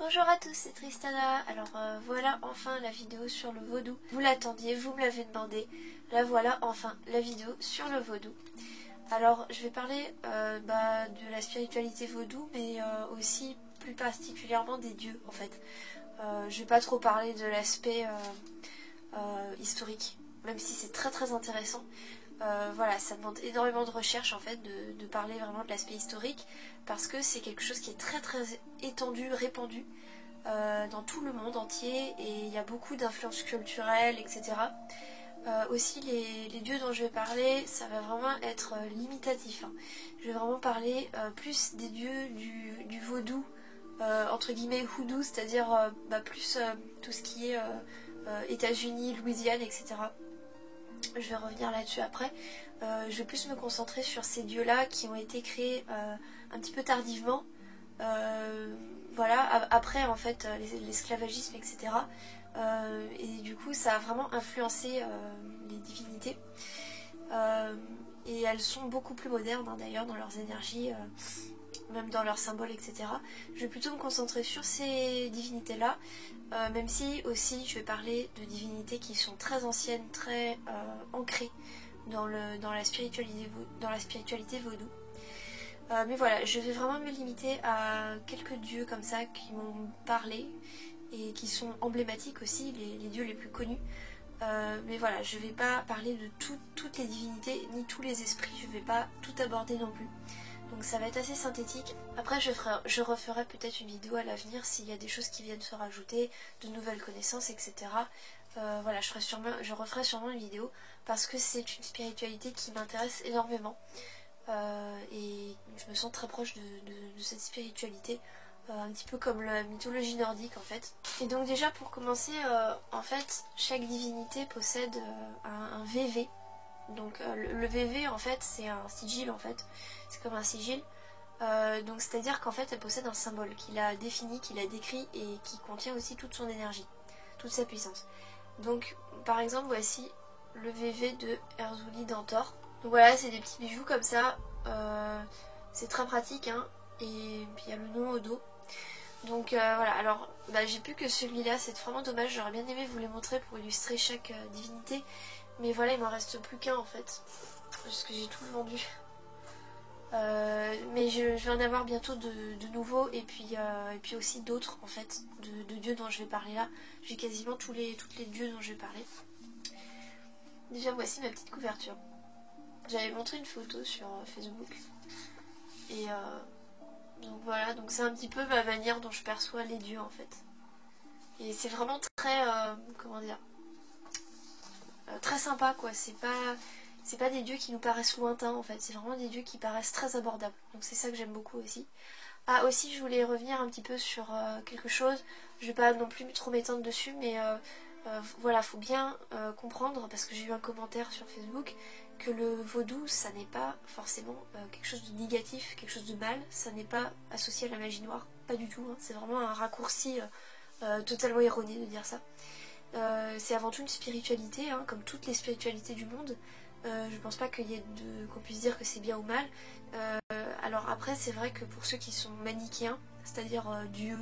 Bonjour à tous, c'est Tristana. Alors voilà enfin la vidéo sur le vaudou. Vous l'attendiez, vous me l'avez demandé. Là voilà enfin la vidéo sur le vaudou. Alors je vais parler de la spiritualité vaudou, mais aussi plus particulièrement des dieux en fait. Je vais pas trop parler de l'aspect historique, même si c'est très intéressant. Voilà, ça demande énormément de recherche en fait de parler vraiment de l'aspect historique, parce que c'est quelque chose qui est très étendu, répandu dans tout le monde entier, et il y a beaucoup d'influences culturelles, etc. Aussi les dieux dont je vais parler, ça va vraiment être limitatif, hein. Je vais vraiment parler plus des dieux du vaudou, entre guillemets hoodoo, c'est-à-dire plus tout ce qui est États-Unis, Louisiane, etc. Je vais revenir là-dessus après. Je vais plus me concentrer sur ces dieux-là qui ont été créés un petit peu tardivement. Voilà, après en fait l'esclavagisme, etc. Et du coup ça a vraiment influencé les divinités. Et elles sont beaucoup plus modernes, hein, d'ailleurs, dans leurs énergies, même dans leurs symboles, etc. Je vais plutôt me concentrer sur ces divinités-là, même si aussi je vais parler de divinités qui sont très anciennes, très ancrées dans la spiritualité vaudou. Mais voilà, je vais vraiment me limiter à quelques dieux comme ça qui m'ont parlé et qui sont emblématiques aussi, les dieux les plus connus. Mais voilà, je ne vais pas parler de toutes les divinités ni tous les esprits, je ne vais pas tout aborder non plus. Donc ça va être assez synthétique. Après je referai peut-être une vidéo à l'avenir s'il y a des choses qui viennent se rajouter, de nouvelles connaissances, etc. Voilà, je referai sûrement une vidéo parce que c'est une spiritualité qui m'intéresse énormément. Et je me sens très proche de cette spiritualité, un petit peu comme la mythologie nordique en fait. Et donc déjà pour commencer, en fait chaque divinité possède un VV. Donc le VV en fait c'est un sigil en fait, c'est comme un sigil. Donc c'est à dire qu'en fait elle possède un symbole qu'il a défini, qu'il a décrit et qui contient aussi toute son énergie, toute sa puissance. Donc par exemple voici le VV de Erzulie d'Antor. Donc voilà, c'est des petits bijoux comme ça, c'est très pratique, hein. Et puis il y a le nom au dos. Donc voilà, alors j'ai plus que celui-là, c'est vraiment dommage, j'aurais bien aimé vous les montrer pour illustrer chaque divinité. Mais voilà, il m'en reste plus qu'un en fait, parce que j'ai tout vendu. Mais je vais en avoir bientôt de nouveaux, et puis aussi d'autres en fait, de dieux dont je vais parler là. J'ai quasiment toutes les dieux dont je vais parler. Déjà voici ma petite couverture. J'avais montré une photo sur Facebook. Et donc voilà, donc c'est un petit peu ma manière dont je perçois les dieux en fait. Et c'est vraiment très, comment dire, très sympa quoi. C'est pas des dieux qui nous paraissent lointains en fait, c'est vraiment des dieux qui paraissent très abordables. Donc c'est ça que j'aime beaucoup aussi. Ah aussi je voulais revenir un petit peu sur quelque chose. Je vais pas non plus trop m'étendre dessus, mais voilà, faut bien comprendre, parce que j'ai eu un commentaire sur Facebook, que le vaudou ça n'est pas forcément quelque chose de négatif, quelque chose de mal, ça n'est pas associé à la magie noire, pas du tout, hein. C'est vraiment un raccourci totalement erroné de dire ça. C'est avant tout une spiritualité, hein, comme toutes les spiritualités du monde. Je pense pas qu'on puisse dire que c'est bien ou mal. Alors après c'est vrai que pour ceux qui sont manichéens, c'est-à-dire Dieu,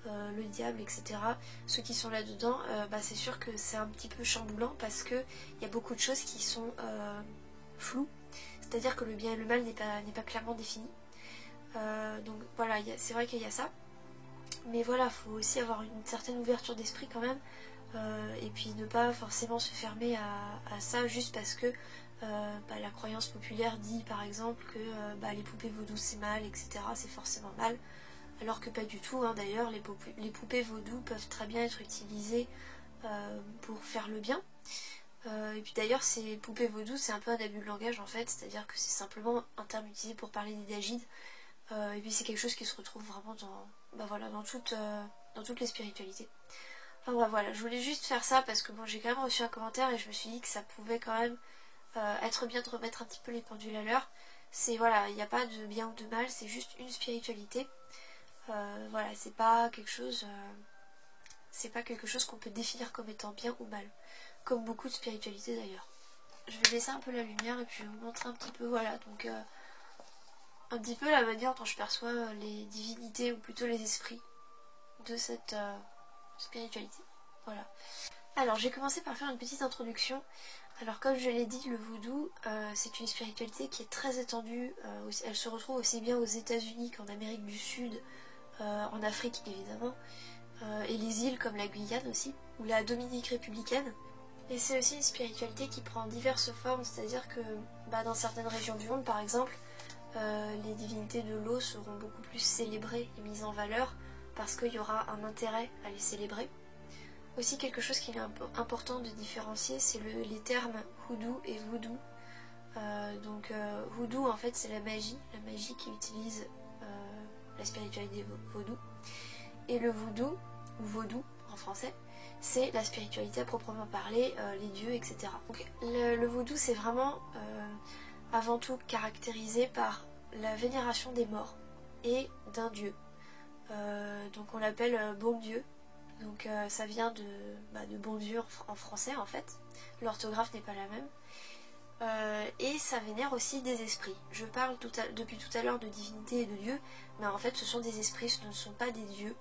le diable, etc., ceux qui sont là-dedans, c'est sûr que c'est un petit peu chamboulant, parce qu'il y a beaucoup de choses qui sont floues, c'est-à-dire que le bien et le mal n'est pas clairement défini. Donc voilà, c'est vrai qu'il y a ça. Mais voilà, il faut aussi avoir une certaine ouverture d'esprit quand même, et puis ne pas forcément se fermer à ça juste parce que la croyance populaire dit par exemple que les poupées vaudou c'est mal, etc., c'est forcément mal, alors que pas du tout, hein. D'ailleurs les poupées vaudou peuvent très bien être utilisées pour faire le bien. Et puis d'ailleurs ces poupées vaudou c'est un peu un abus de langage en fait, c'est-à-dire que c'est simplement un terme utilisé pour parler des Dajides. Et puis c'est quelque chose qui se retrouve vraiment dans toutes les spiritualités. Enfin voilà, je voulais juste faire ça parce que bon, j'ai quand même reçu un commentaire et je me suis dit que ça pouvait quand même être bien de remettre un petit peu les pendules à l'heure. C'est voilà, il n'y a pas de bien ou de mal, c'est juste une spiritualité. Voilà, c'est pas quelque chose qu'on peut définir comme étant bien ou mal, comme beaucoup de spiritualités d'ailleurs. Je vais laisser un peu la lumière et puis je vais vous montrer un petit peu, voilà, donc un petit peu la manière dont je perçois les divinités, ou plutôt les esprits. de cette spiritualité. Voilà. Alors, j'ai commencé par faire une petite introduction. Alors, comme je l'ai dit, le vaudou, c'est une spiritualité qui est très étendue. Elle se retrouve aussi bien aux États-Unis qu'en Amérique du Sud, en Afrique évidemment, et les îles comme la Guyane aussi, ou la Dominique républicaine. Et c'est aussi une spiritualité qui prend diverses formes, c'est-à-dire que dans certaines régions du monde, par exemple, les divinités de l'eau seront beaucoup plus célébrées et mises en valeur parce qu'il y aura un intérêt à les célébrer. Aussi, quelque chose qu'il est important de différencier, c'est les termes hoodoo et voodoo. Hoodoo, en fait, c'est la magie qui utilise la spiritualité vaudou. Et le voodoo, ou vaudou en français, c'est la spiritualité à proprement parler, les dieux, etc. Donc, le vaudou, c'est vraiment avant tout caractérisé par la vénération des morts et d'un dieu. Donc on l'appelle bon Dieu. Donc ça vient de bon Dieu en français en fait. L'orthographe n'est pas la même. Et ça vénère aussi des esprits. Je parle depuis tout à l'heure de divinité et de dieu, mais en fait ce sont des esprits, ce ne sont pas des dieux.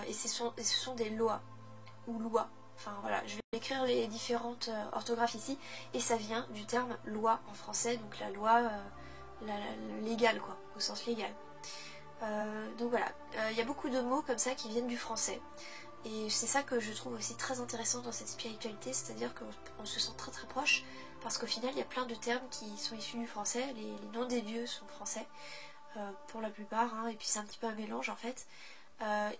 Et ce sont des lois, ou lois. Enfin voilà, je vais écrire les différentes orthographes ici, et ça vient du terme loi en français, donc la loi légale quoi, au sens légal. Donc voilà, il y a beaucoup de mots comme ça qui viennent du français. Et c'est ça que je trouve aussi très intéressant dans cette spiritualité, c'est-à-dire qu'on se sent très très proche, parce qu'au final il y a plein de termes qui sont issus du français, les noms des dieux sont français, pour la plupart, hein, et puis c'est un petit peu un mélange en fait.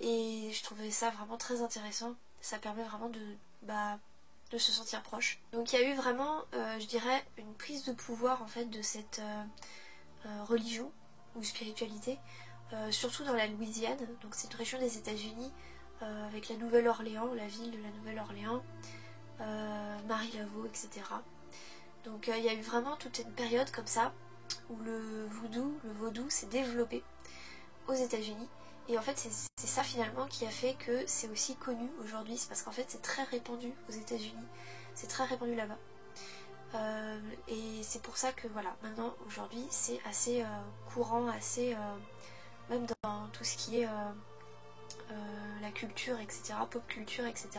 Et je trouvais ça vraiment très intéressant, ça permet vraiment de se sentir proche. Donc il y a eu vraiment, je dirais, une prise de pouvoir en fait de cette religion ou spiritualité, surtout dans la Louisiane, donc c'est une région des États-Unis, avec la Nouvelle-Orléans, la ville de la Nouvelle-Orléans, Marie-Laveau, etc. Donc il y a eu vraiment toute une période comme ça où le vaudou s'est développé aux États-Unis. Et en fait c'est ça finalement qui a fait que c'est aussi connu aujourd'hui, c'est parce qu'en fait c'est très répandu aux États-Unis, c'est très répandu là-bas. Et c'est pour ça que voilà, maintenant aujourd'hui c'est assez courant, assez même dans tout ce qui est la culture, etc., pop culture, etc.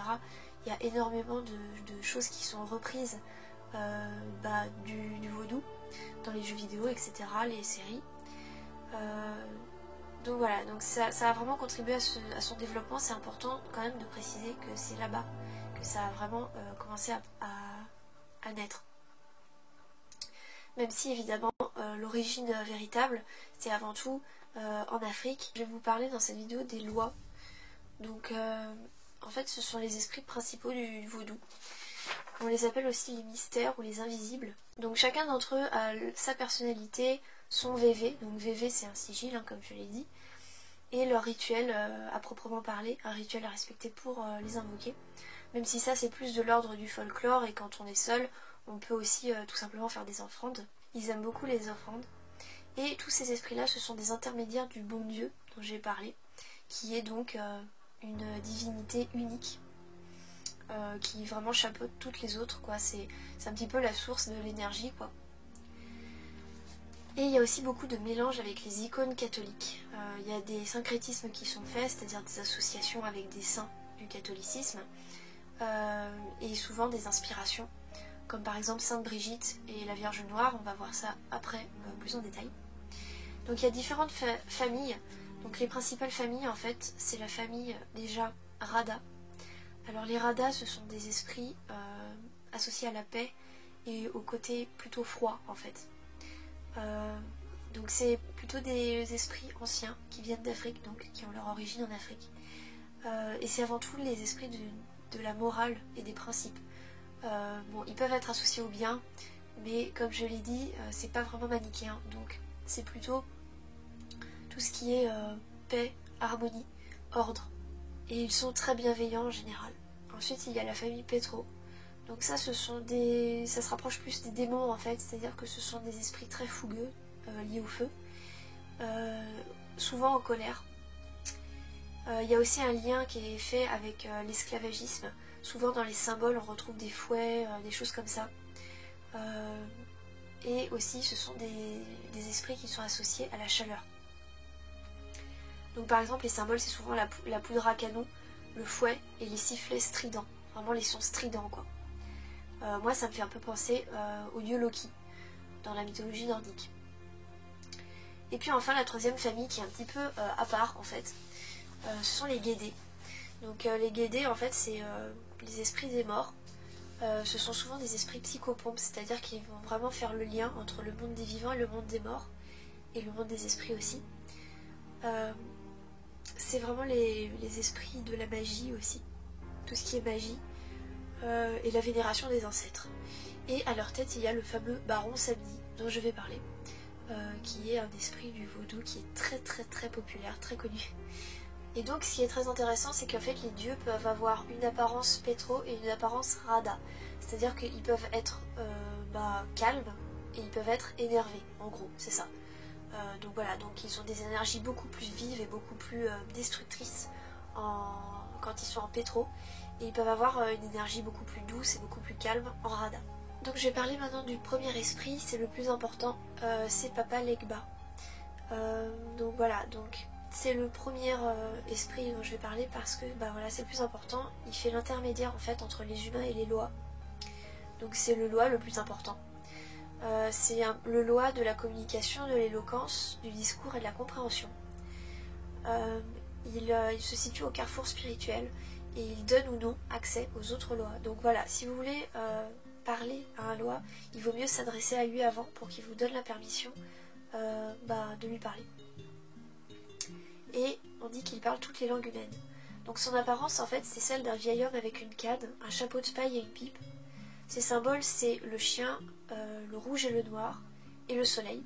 Il y a énormément de choses qui sont reprises du vaudou dans les jeux vidéo, etc., les séries. Donc voilà, donc ça a vraiment contribué à son développement. C'est important quand même de préciser que c'est là-bas que ça a vraiment commencé à naître. Même si évidemment l'origine véritable c'est avant tout en Afrique. Je vais vous parler dans cette vidéo des lois. Donc en fait ce sont les esprits principaux du vaudou. On les appelle aussi les mystères ou les invisibles. Donc chacun d'entre eux a sa personnalité, son VV. Donc VV c'est un sigil, hein, comme je l'ai dit. Et leur rituel à proprement parler, un rituel à respecter pour les invoquer. Même si ça c'est plus de l'ordre du folklore, et quand on est seul, on peut aussi tout simplement faire des offrandes. Ils aiment beaucoup les offrandes. Et tous ces esprits-là, ce sont des intermédiaires du bon Dieu dont j'ai parlé, qui est donc une divinité unique, qui vraiment chapeaute toutes les autres, quoi. C'est un petit peu la source de l'énergie, quoi. Et il y a aussi beaucoup de mélange avec les icônes catholiques. Il y a des syncrétismes qui sont faits, c'est-à-dire des associations avec des saints du catholicisme, et souvent des inspirations, comme par exemple Sainte Brigitte et la Vierge Noire. On va voir ça après plus en détail. Donc il y a différentes familles. Donc les principales familles en fait, c'est la famille déjà Rada. Alors les Rada, ce sont des esprits associés à la paix et au côté plutôt froid en fait. Donc c'est plutôt des esprits anciens qui viennent d'Afrique, donc qui ont leur origine en Afrique. Et c'est avant tout les esprits de la morale et des principes. Bon, ils peuvent être associés au bien, mais comme je l'ai dit, c'est pas vraiment manichéen, donc c'est plutôt tout ce qui est paix, harmonie, ordre. Et ils sont très bienveillants en général. Ensuite, il y a la famille Petro. Donc ça, ça se rapproche plus des démons en fait, c'est-à-dire que ce sont des esprits très fougueux, liés au feu, souvent en colère. Il y a aussi un lien qui est fait avec l'esclavagisme. Souvent dans les symboles, on retrouve des fouets, des choses comme ça. Et aussi, ce sont des esprits qui sont associés à la chaleur. Donc par exemple les symboles c'est souvent la poudre à canon, le fouet et les sifflets stridents. Vraiment les sons stridents quoi. Moi ça me fait un peu penser au dieu Loki dans la mythologie nordique. Et puis enfin la troisième famille qui est un petit peu à part en fait, ce sont les guédés. Donc les guédés en fait c'est les esprits des morts. Ce sont souvent des esprits psychopompes, c'est-à-dire qu'ils vont vraiment faire le lien entre le monde des vivants et le monde des morts, et le monde des esprits aussi. C'est vraiment les esprits de la magie aussi, tout ce qui est magie, et la vénération des ancêtres. Et à leur tête il y a le fameux baron Samedi dont je vais parler, qui est un esprit du vaudou qui est très très très populaire, très connu. Et donc ce qui est très intéressant c'est qu'en fait les dieux peuvent avoir une apparence pétro et une apparence rada. C'est-à-dire qu'ils peuvent être calmes et ils peuvent être énervés, en gros, c'est ça. Donc voilà, donc ils ont des énergies beaucoup plus vives et beaucoup plus destructrices quand ils sont en pétro. Et ils peuvent avoir une énergie beaucoup plus douce et beaucoup plus calme en rada. Donc je vais parler maintenant du premier esprit, c'est le plus important, c'est Papa Legba. Donc voilà, donc c'est le premier esprit dont je vais parler parce que voilà, c'est le plus important. Il fait l'intermédiaire en fait entre les humains et les lois. Donc c'est le loi le plus important. C'est le loi de la communication, de l'éloquence, du discours et de la compréhension. Il se situe au carrefour spirituel et il donne ou non accès aux autres lois. Donc voilà, si vous voulez parler à un loi, il vaut mieux s'adresser à lui avant pour qu'il vous donne la permission de lui parler. Et on dit qu'il parle toutes les langues humaines. Donc son apparence en fait c'est celle d'un vieil homme avec une canne, un chapeau de paille et une pipe. Ses symboles c'est le chien, le rouge et le noir, et le soleil.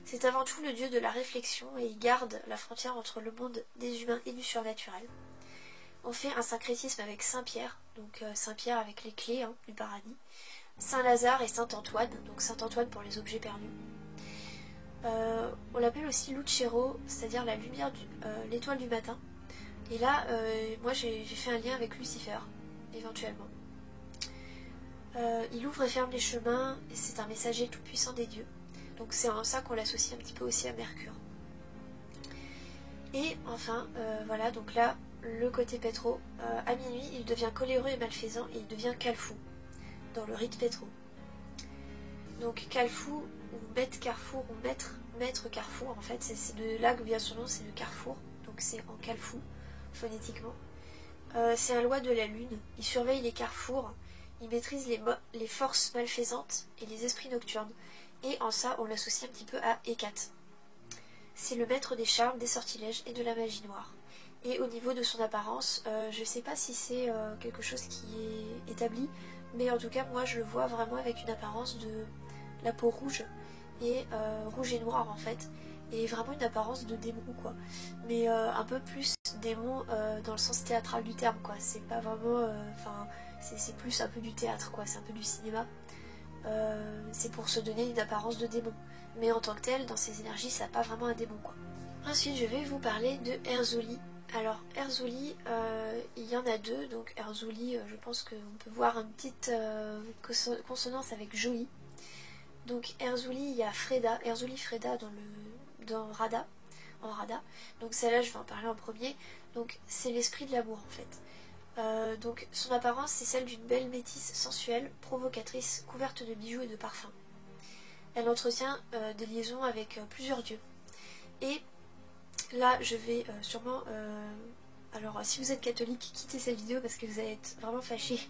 C'est avant tout le dieu de la réflexion et il garde la frontière entre le monde des humains et du surnaturel. On fait un syncrétisme avec Saint-Pierre, donc Saint-Pierre avec les clés du paradis, Saint-Lazare et Saint-Antoine, donc Saint-Antoine pour les objets perdus. On l'appelle aussi Lucero, c'est-à-dire la lumière, l'étoile du matin. Et là, moi j'ai fait un lien avec Lucifer, éventuellement. Il ouvre et ferme les chemins, et c'est un messager tout-puissant des dieux. Donc c'est en ça qu'on l'associe un petit peu aussi à Mercure. Et enfin, voilà, donc là, le côté pétro, à minuit, il devient coléreux et malfaisant, et il devient calfou, dans le rite pétro. Donc calfou, ou maître carrefour, ou maître carrefour, en fait, c'est de là que vient son nom, c'est le carrefour, donc c'est en calfou, phonétiquement. C'est un loi de la lune, il surveille les carrefours, il maîtrise les forces malfaisantes et les esprits nocturnes, et en ça, on l'associe un petit peu à Hécate. C'est le maître des charmes, des sortilèges et de la magie noire. Et au niveau de son apparence, je ne sais pas si c'est quelque chose qui est établi, mais en tout cas, moi, je le vois vraiment avec une apparence de la peau rouge, et rouge et noir en fait, et vraiment une apparence de démon quoi, mais un peu plus démon dans le sens théâtral du terme quoi, c'est pas vraiment, c'est plus un peu du théâtre quoi, c'est un peu du cinéma, c'est pour se donner une apparence de démon, mais en tant que tel, dans ses énergies, ça n'a pas vraiment un démon quoi. Ensuite, je vais vous parler de Erzulie. Alors, Erzulie, il y en a deux, donc Erzulie, je pense qu'on peut voir une petite consonance avec Jolie. Donc Erzulie, il y a Freda, Erzulie Freda dans Rada, en Rada. Donc celle-là, je vais en parler en premier. Donc c'est l'esprit de l'amour en fait. Donc son apparence, c'est celle d'une belle métisse sensuelle, provocatrice, couverte de bijoux et de parfums. Elle entretient des liaisons avec plusieurs dieux. Et là, je vais sûrement... alors, si vous êtes catholique, quittez cette vidéo parce que vous allez être vraiment fâchés.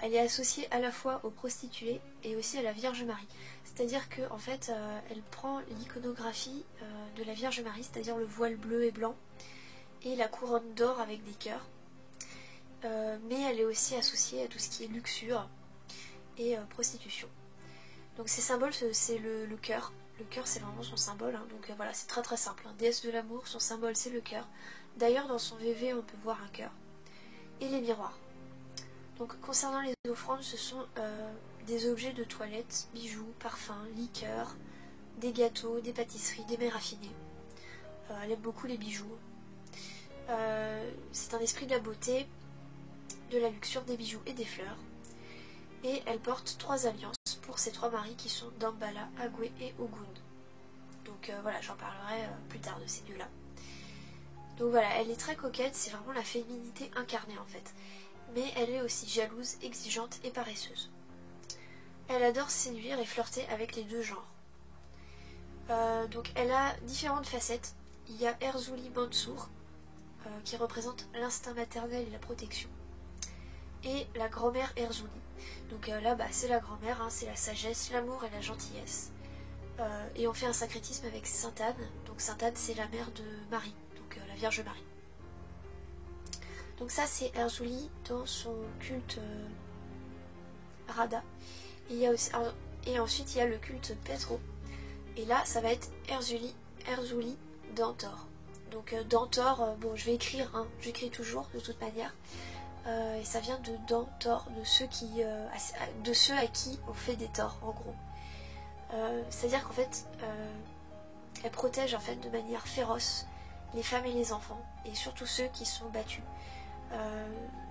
Elle est associée à la fois aux prostituées et aussi à la Vierge Marie. C'est-à-dire qu'en fait, elle prend l'iconographie de la Vierge Marie, c'est-à-dire le voile bleu et blanc, et la couronne d'or avec des cœurs. Mais elle est aussi associée à tout ce qui est luxure et prostitution. Donc ces symboles, c'est le cœur. Le cœur, c'est vraiment son symbole. Donc voilà, c'est très très simple. Déesse de l'amour, son symbole, c'est le cœur. D'ailleurs, dans son VV, on peut voir un cœur. Et les miroirs. Donc concernant les offrandes, ce sont des objets de toilette, bijoux, parfums, liqueurs, des gâteaux, des pâtisseries, des mets raffinés. Elle aime beaucoup les bijoux. C'est un esprit de la beauté, de la luxure, des bijoux et des fleurs. Et elle porte 3 alliances pour ses 3 maris qui sont Dambala, Agwe et Ogun. Donc voilà, j'en parlerai plus tard de ces dieux-là. Donc voilà, elle est très coquette, c'est vraiment la féminité incarnée en fait. Mais elle est aussi jalouse, exigeante et paresseuse. Elle adore séduire et flirter avec les deux genres. Donc elle a différentes facettes. Il y a Erzulie Mansour, qui représente l'instinct maternel et la protection. Et la grand-mère Erzulie. Donc là, c'est la grand-mère, c'est la sagesse, l'amour et la gentillesse. Et on fait un syncrétisme avec Sainte Anne. Donc Sainte Anne, c'est la mère de Marie, donc la Vierge Marie. Donc ça, c'est Erzulie dans son culte Radha. Et ensuite, il y a le culte Petro. Et là, ça va être Erzulie Dantor. Donc Dantor, bon, je vais écrire, j'écris toujours de toute manière. Et ça vient de Dantor, de ceux à qui on fait des torts, en gros. C'est-à-dire qu'en fait, elle protège en fait de manière féroce les femmes et les enfants, et surtout ceux qui sont battus.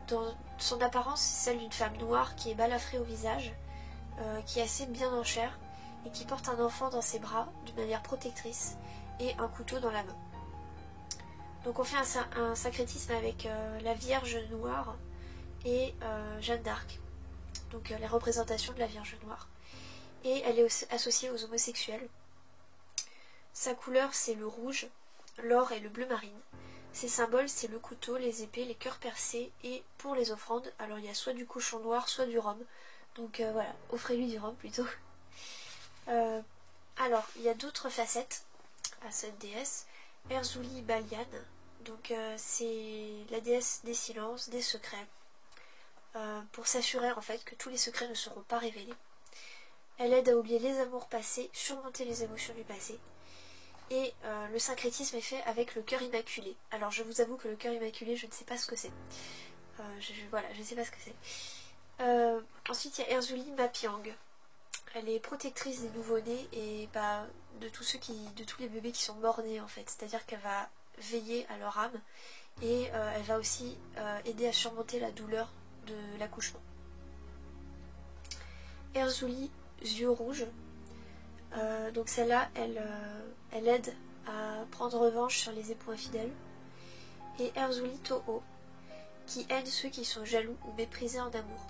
Dans son apparence, c'est celle d'une femme noire qui est balafrée au visage, qui est assez bien en chair, et qui porte un enfant dans ses bras d'une manière protectrice, et un couteau dans la main. Donc on fait un syncrétisme avec la Vierge Noire et Jeanne d'Arc, donc les représentations de la Vierge Noire. Et elle est aussi associée aux homosexuels. Sa couleur, c'est le rouge, l'or et le bleu marine. Ses symboles, c'est le couteau, les épées, les cœurs percés, et pour les offrandes, alors il y a soit du cochon noir, soit du rhum. Donc voilà, offrez-lui du rhum plutôt. Alors, il y a d'autres facettes à cette déesse. Erzulie Balian, donc c'est la déesse des silences, des secrets, pour s'assurer en fait que tous les secrets ne seront pas révélés. Elle aide à oublier les amours passés, surmonter les émotions du passé. Et le syncrétisme est fait avec le cœur immaculé. Alors je vous avoue que le cœur immaculé, je ne sais pas ce que c'est. Voilà, je ne sais pas ce que c'est. Ensuite, il y a Erzulie Mapiang. Elle est protectrice des nouveau-nés et de tous les bébés qui sont morts-nés en fait. C'est-à-dire qu'elle va veiller à leur âme et elle va aussi aider à surmonter la douleur de l'accouchement. Erzulie Yeux rouges. Donc celle-là, elle aide à prendre revanche sur les époux infidèles. Et Erzulie Toho, qui aide ceux qui sont jaloux ou méprisés en amour.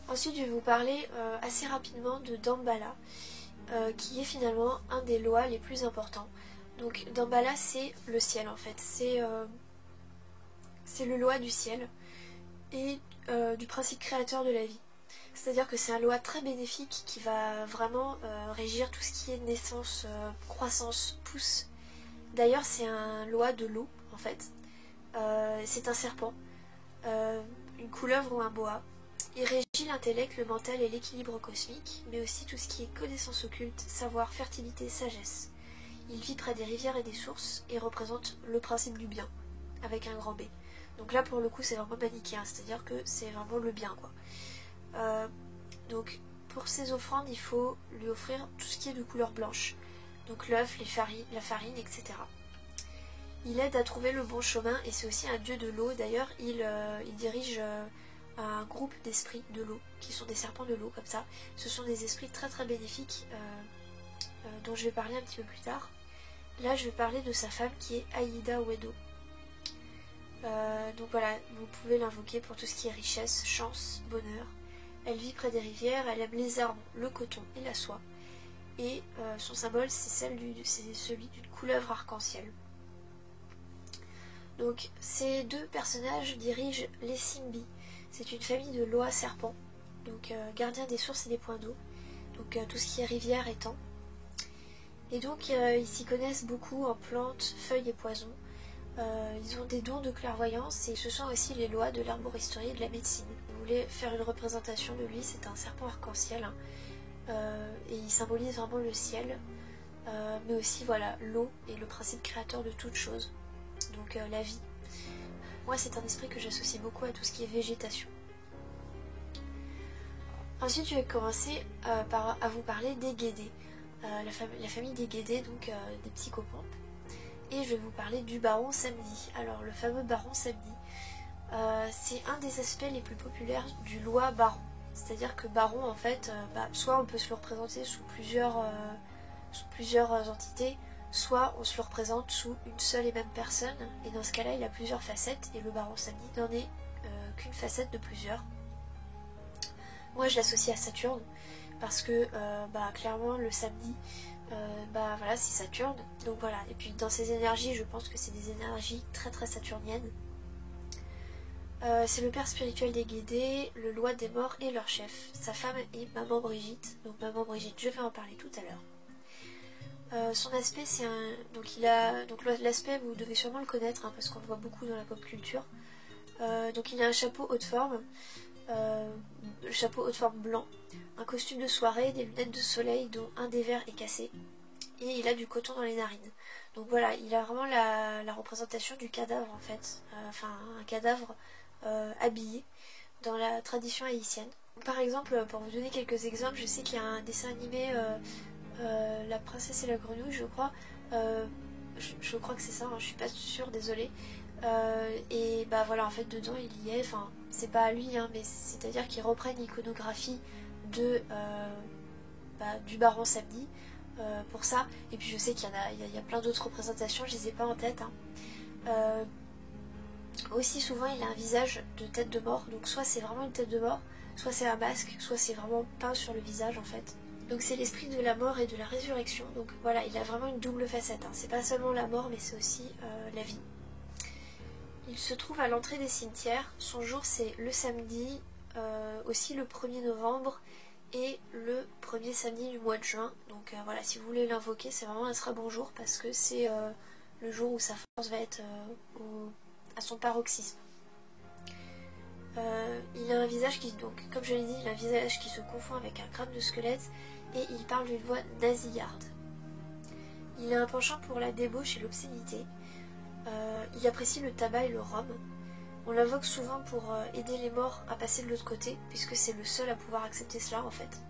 Ensuite, je vais vous parler assez rapidement de Damballa, qui est finalement un des lois les plus importants. Donc Damballa, c'est le ciel en fait. C'est le loi du ciel et du principe créateur de la vie. C'est-à-dire que c'est un loi très bénéfique qui va vraiment régir tout ce qui est naissance, croissance, pousse. D'ailleurs, c'est un loi de l'eau, en fait. C'est un serpent, une couleuvre ou un boa. Il régit l'intellect, le mental et l'équilibre cosmique, mais aussi tout ce qui est connaissance occulte, savoir, fertilité, sagesse. Il vit près des rivières et des sources et représente le principe du bien, avec un grand B. Donc là, pour le coup, c'est vraiment manichéen, c'est-à-dire que c'est vraiment le bien, quoi. Donc pour ces offrandes, il faut lui offrir tout ce qui est de couleur blanche, donc l'œuf, la farine, etc. Il aide à trouver le bon chemin et c'est aussi un dieu de l'eau. D'ailleurs, il dirige un groupe d'esprits de l'eau, qui sont des serpents de l'eau comme ça. Ce sont des esprits très très bénéfiques dont je vais parler un petit peu plus tard. Là, je vais parler de sa femme qui est Aïda Wedo. Donc voilà, vous pouvez l'invoquer pour tout ce qui est richesse, chance, bonheur. Elle vit près des rivières, elle aime les arbres, le coton et la soie. Et son symbole, c'est celui d'une couleuvre arc-en-ciel. Donc ces deux personnages dirigent les Simbi. C'est une famille de lois serpents, donc gardiens des sources et des points d'eau. Donc tout ce qui est rivière et temps. Et donc ils s'y connaissent beaucoup en plantes, feuilles et poisons. Ils ont des dons de clairvoyance et ce sont aussi les lois de l'herboristerie et de la médecine. Vous voulez faire une représentation de lui, c'est un serpent arc-en-ciel et il symbolise vraiment le ciel, mais aussi voilà l'eau et le principe créateur de toute chose, donc la vie. Moi, c'est un esprit que j'associe beaucoup à tout ce qui est végétation. Ensuite, je vais commencer à vous parler des Guédés, la famille des Guédés, donc des psychopompes. Et je vais vous parler du Baron Samedi. Alors le fameux Baron Samedi, c'est un des aspects les plus populaires du loi Baron. C'est-à-dire que Baron, en fait, soit on peut se le représenter sous plusieurs entités, soit on se le représente sous une seule et même personne, et dans ce cas-là il a plusieurs facettes, et le baron samedi n'en est qu'une facette de plusieurs. Moi je l'associe à Saturne, parce que clairement le samedi, voilà, c'est Saturne, donc voilà, et puis dans ces énergies je pense que c'est des énergies très très saturniennes. C'est le père spirituel des Guédés, le loi des morts et leur chef. Sa femme est Maman Brigitte. Donc Maman Brigitte, je vais en parler tout à l'heure. Son aspect, c'est un... Donc l'aspect, vous devez sûrement le connaître, hein, parce qu'on le voit beaucoup dans la pop culture. Donc il a un chapeau haute forme, blanc, un costume de soirée, des lunettes de soleil dont un des verres est cassé, et il a du coton dans les narines. Donc voilà, il a vraiment la représentation du cadavre en fait, un cadavre habillé dans la tradition haïtienne. Par exemple, pour vous donner quelques exemples, je sais qu'il y a un dessin animé, La princesse et la grenouille, je crois. Je crois que c'est ça, hein, je suis pas sûre, désolée. Et bah voilà, en fait, dedans il y est, enfin, c'est pas à lui, hein, mais c'est-à-dire qu'il reprenne l'iconographie du baron samedi pour ça. Et puis je sais qu'il y a plein d'autres représentations, je les ai pas en tête. Hein. Aussi souvent il a un visage de tête de mort, donc soit c'est vraiment une tête de mort, soit c'est un masque, soit c'est vraiment peint sur le visage en fait. Donc c'est l'esprit de la mort et de la résurrection, donc voilà, il a vraiment une double facette, hein. C'est pas seulement la mort mais c'est aussi la vie. Il se trouve à l'entrée des cimetières, son jour c'est le samedi, aussi le 1er novembre et le premier samedi du mois de juin, donc voilà, si vous voulez l'invoquer c'est vraiment un très bon jour parce que c'est le jour où sa force va être à son paroxysme. Il a un visage qui, donc, comme je l'ai dit, il a un visage qui se confond avec un crâne de squelette et il parle d'une voix nasillarde. Il a un penchant pour la débauche et l'obscénité. Il apprécie le tabac et le rhum. On l'invoque souvent pour aider les morts à passer de l'autre côté, puisque c'est le seul à pouvoir accepter cela en fait.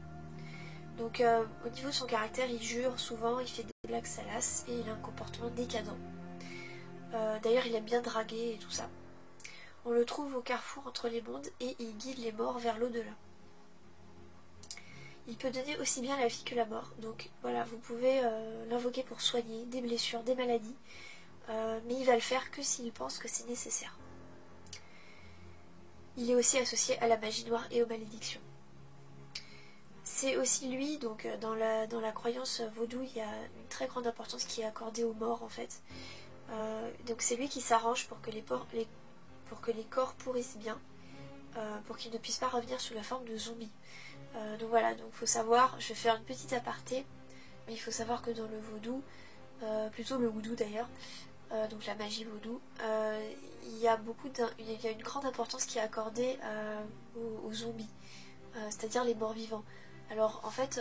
Donc au niveau de son caractère, il jure souvent, il fait des blagues salaces et il a un comportement décadent. D'ailleurs, il aime bien draguer et tout ça. On le trouve au carrefour entre les mondes et il guide les morts vers l'au-delà. Il peut donner aussi bien la vie que la mort. Donc voilà, vous pouvez l'invoquer pour soigner des blessures, des maladies, mais il va le faire que s'il pense que c'est nécessaire. Il est aussi associé à la magie noire et aux malédictions. C'est aussi lui, donc dans la croyance vaudou, il y a une très grande importance qui est accordée aux morts en fait. Donc c'est lui qui s'arrange pour que les corps pourrissent bien, pour qu'ils ne puissent pas revenir sous la forme de zombies. Donc voilà, donc faut savoir, je vais faire une petite aparté, mais il faut savoir que dans le vaudou, plutôt le voodoo d'ailleurs, donc la magie vaudou, il y a une grande importance qui est accordée aux zombies, c'est-à-dire les morts vivants. Alors en fait,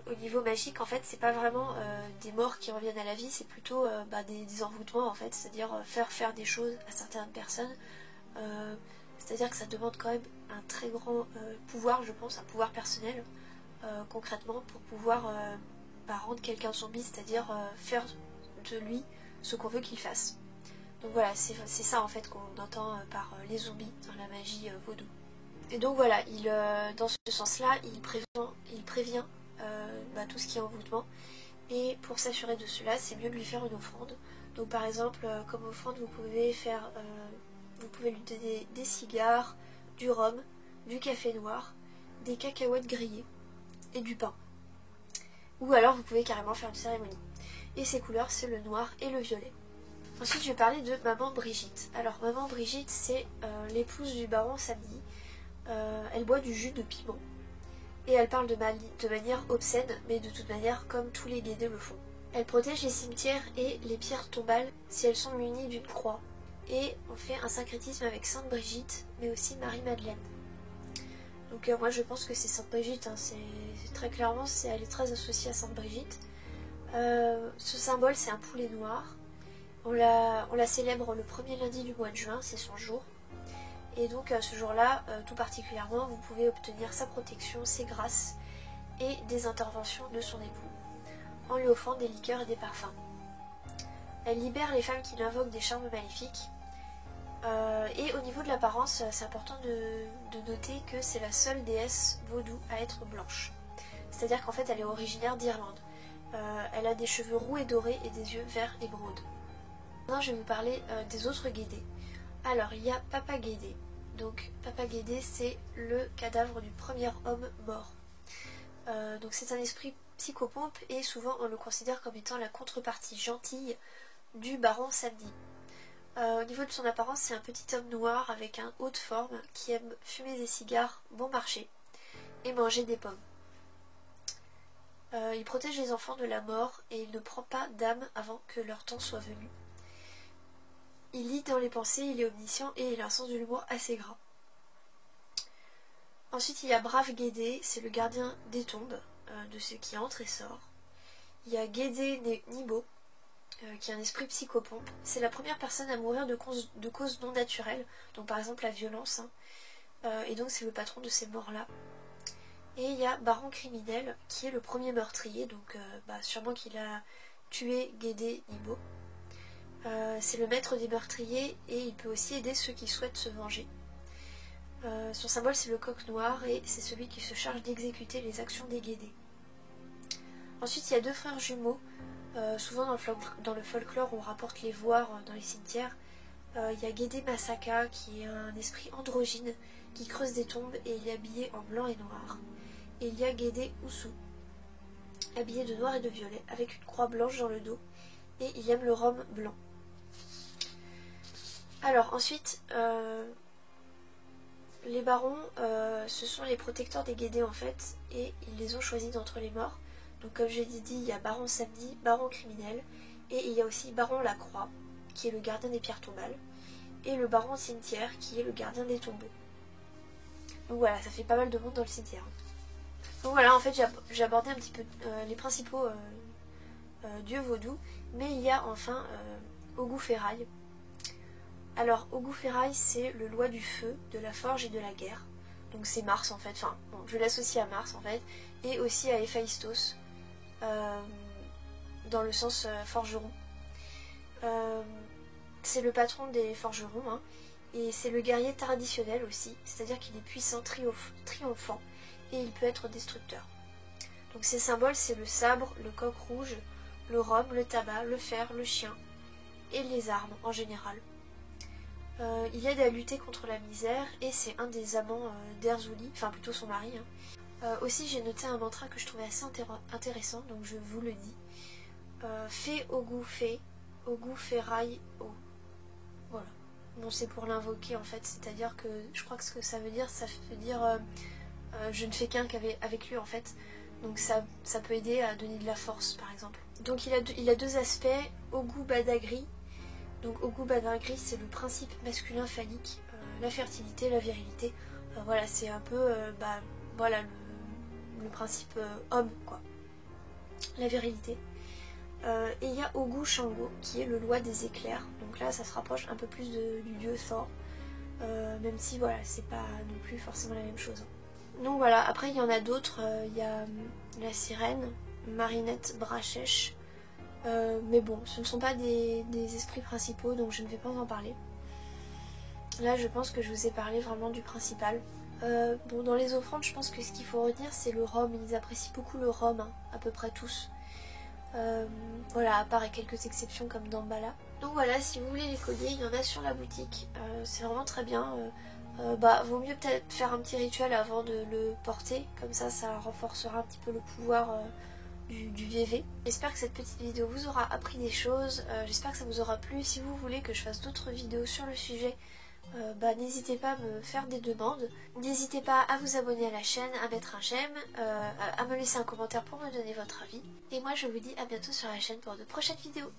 au niveau magique, en fait, c'est pas vraiment des morts qui reviennent à la vie, c'est plutôt des envoûtements en fait, c'est-à-dire faire des choses à certaines personnes. C'est-à-dire que ça demande quand même un très grand pouvoir, je pense, un pouvoir personnel, concrètement, pour pouvoir rendre quelqu'un zombie, c'est-à-dire faire de lui ce qu'on veut qu'il fasse. Donc voilà, c'est ça en fait qu'on entend par les zombies dans la magie vaudou. Et donc voilà, dans ce sens-là, il prévient tout ce qui est envoûtement. Et pour s'assurer de cela, c'est mieux de lui faire une offrande. Donc par exemple, comme offrande, vous pouvez lui donner des cigares, du rhum, du café noir, des cacahuètes grillées et du pain. Ou alors vous pouvez carrément faire une cérémonie. Et ses couleurs, c'est le noir et le violet. Ensuite, je vais parler de Maman Brigitte. Alors Maman Brigitte, c'est l'épouse du baron samedi. Elle boit du jus de piment. Et elle parle de manière obscène, mais de toute manière comme tous les Guédés le font. Elle protège les cimetières et les pierres tombales si elles sont munies d'une croix. Et on fait un syncrétisme avec Sainte Brigitte, mais aussi Marie-Madeleine. Donc moi je pense que c'est Sainte Brigitte, hein, c'est très clairement, elle est très associée à Sainte Brigitte. Ce symbole, c'est un poulet noir. On la célèbre le premier lundi du mois de juin, c'est son jour. Et donc ce jour-là, tout particulièrement, vous pouvez obtenir sa protection, ses grâces et des interventions de son époux, en lui offrant des liqueurs et des parfums. Elle libère les femmes qui l'invoquent des charmes maléfiques. Et au niveau de l'apparence, c'est important de noter que c'est la seule déesse vaudou à être blanche. C'est-à-dire qu'en fait, elle est originaire d'Irlande. Elle a des cheveux roux et dorés et des yeux verts émeraude. Maintenant je vais vous parler des autres Guédés. Alors il y a Papa Guédé. Donc Papa Guédé c'est le cadavre du premier homme mort. Donc c'est un esprit psychopompe et souvent on le considère comme étant la contrepartie gentille du baron Samedi. Au niveau de son apparence, c'est un petit homme noir avec un haut de forme qui aime fumer des cigares bon marché et manger des pommes. Il protège les enfants de la mort et il ne prend pas d'âme avant que leur temps soit venu. Il lit dans les pensées, il est omniscient et il a un sens de l'humour assez gras. Ensuite, il y a Brave Guédé, c'est le gardien des tombes, de ceux qui entrent et sortent. Il y a Guédé Nibo, qui est un esprit psychopompe. C'est la première personne à mourir de causes non naturelles, donc par exemple la violence, et donc c'est le patron de ces morts-là. Et il y a Baron Criminel, qui est le premier meurtrier, donc sûrement qu'il a tué Guédé Nibo. C'est le maître des meurtriers et il peut aussi aider ceux qui souhaitent se venger. Son symbole c'est le coq noir et c'est celui qui se charge d'exécuter les actions des Guédés. Ensuite il y a deux frères jumeaux. Souvent dans le folklore on rapporte les voir dans les cimetières. Il y a Guédé Masaka qui est un esprit androgyne qui creuse des tombes et il est habillé en blanc et noir. Et il y a Guédé Oussou, habillé de noir et de violet avec une croix blanche dans le dos et il aime le rhum blanc. Alors ensuite, les barons, ce sont les protecteurs des Guédés en fait, et ils les ont choisis d'entre les morts. Donc comme je l'ai dit, il y a Baron Samedi, Baron Criminel, et il y a aussi Baron Lacroix, qui est le gardien des pierres tombales, et le Baron Cimetière, qui est le gardien des tombeaux. Donc voilà, ça fait pas mal de monde dans le cimetière. Donc voilà, en fait j'ai abordé un petit peu les principaux dieux vaudous, mais il y a enfin Ogou Ferraille. Alors, Ogou Ferraille, c'est le loi du feu, de la forge et de la guerre. Donc c'est Mars en fait, enfin, bon, je l'associe à Mars en fait, et aussi à Héphaïstos, dans le sens forgeron. C'est le patron des forgerons, hein, et c'est le guerrier traditionnel aussi, c'est-à-dire qu'il est puissant, triomphant, et il peut être destructeur. Donc ses symboles, c'est le sabre, le coq rouge, le rhum, le tabac, le fer, le chien, et les armes en général. Il aide à lutter contre la misère et c'est un des amants d'Erzulie, enfin plutôt son mari. Aussi j'ai noté un mantra que je trouvais assez intéressant, donc je vous le dis. Fé Ogou Fé, Ogou Ferraille O. Voilà. Bon c'est pour l'invoquer en fait, c'est-à-dire que je crois que ce que ça veut dire je ne fais qu'un qu'avec lui en fait. Donc ça peut aider à donner de la force par exemple. Donc il a deux aspects, Ogou Badagri. Donc Ogou Badagri c'est le principe masculin phallique, la fertilité, la virilité. Voilà, c'est un peu voilà, le principe homme quoi, la virilité. Et il y a Ogou Shango qui est le loi des éclairs. Donc là ça se rapproche un peu plus du dieu Thor, même si voilà c'est pas non plus forcément la même chose. Donc voilà, après il y en a d'autres, il y a la sirène, Marinette Brachèche. Mais bon, ce ne sont pas des esprits principaux, donc je ne vais pas en parler. Là, je pense que je vous ai parlé vraiment du principal. Bon, dans les offrandes, je pense que ce qu'il faut retenir, c'est le rhum. Ils apprécient beaucoup le rhum, hein, à peu près tous. Voilà, à part quelques exceptions comme Dambala. Donc voilà, si vous voulez les colliers, il y en a sur la boutique. C'est vraiment très bien. Vaut mieux peut-être faire un petit rituel avant de le porter. Comme ça renforcera un petit peu le pouvoir du VV. J'espère que cette petite vidéo vous aura appris des choses, j'espère que ça vous aura plu. Si vous voulez que je fasse d'autres vidéos sur le sujet, n'hésitez pas à me faire des demandes. N'hésitez pas à vous abonner à la chaîne, à mettre un j'aime, à me laisser un commentaire pour me donner votre avis. Et moi je vous dis à bientôt sur la chaîne pour de prochaines vidéos.